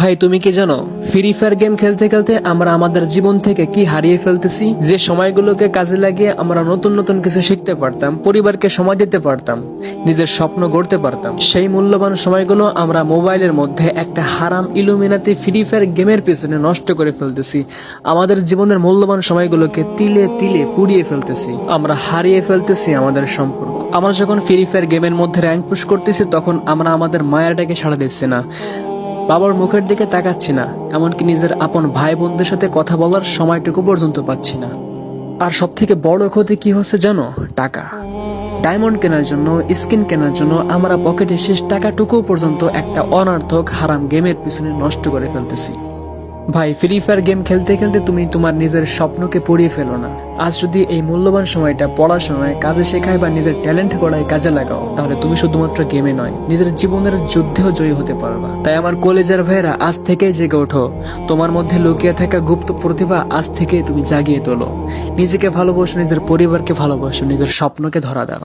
ভাই তুমি কি জানো, ফ্রি ফায়ার গেম খেলতে খেলতে আমরা আমাদের জীবন থেকে কি হারিয়ে ফেলতেছি। যে সময়গুলোকে কাজে লাগিয়ে আমরা নতুন নতুন কিছু শিখতে পারতাম, পরিবারকে সময় দিতে পারতাম, নিজের স্বপ্ন গড়তে পারতাম, সেই মূল্যবান সময়গুলো আমরা মোবাইলের মধ্যে একটা হারাম ইলুমিনাতি ফ্রি ফায়ার গেমের পিছনে নষ্ট করে ফেলতেছি। আমাদের জীবনের মূল্যবান সময়গুলোকে তিলে তিলে পুড়িয়ে ফেলতেছি। আমরা হারিয়ে ফেলতেছি আমাদের সম্পর্ক। আমরা যখন ফ্রি ফায়ার গেমের মধ্যে র্যাঙ্ক পুশ করতেছি, তখন আমরা আমাদের মায়াটাকে ছাড়া দিচ্ছি না, বাবার মুখের দিকে তাকাচ্ছি না, এমনকি নিজের আপন ভাই বোনদের সাথে কথা বলার সময়টুকু পর্যন্ত পাচ্ছি না। আর সব থেকে বড় ক্ষতি কি হচ্ছে জানো? টাকা। ডায়মন্ড কেনার জন্য, স্কিন কেনার জন্য আমরা পকেটে শেষ টাকাটুকু পর্যন্ত একটা অনর্থক হারাম গেমের পিছনে নষ্ট করে ফেলতেছি। ভাই, ফ্রি ফায়ার গেম খেলতে খেলতে তুমি তোমার নিজের স্বপ্নকে পুড়িয়ে ফেলো না। আজ যদি এই মূল্যবান সময়টা পড়াশোনায়, কাজে শেখায় বা নিজের ট্যালেন্ট গড়ায় কাজে লাগাও, তাহলে তুমি শুধুমাত্র গেমে নয়, নিজের জীবনের যুদ্ধেও জয়ী হতে পারবা। তাই আমার কলেজের ভাইয়েরা, আজ থেকেই জেগে ওঠো। তোমার মধ্যে লুকিয়ে থাকা গুপ্ত প্রতিভা আজ থেকেই তুমি জাগিয়ে তোলো। নিজেকে ভালোবাসো, নিজের পরিবারকে ভালোবাসো, নিজের স্বপ্নকে ধরা দাও।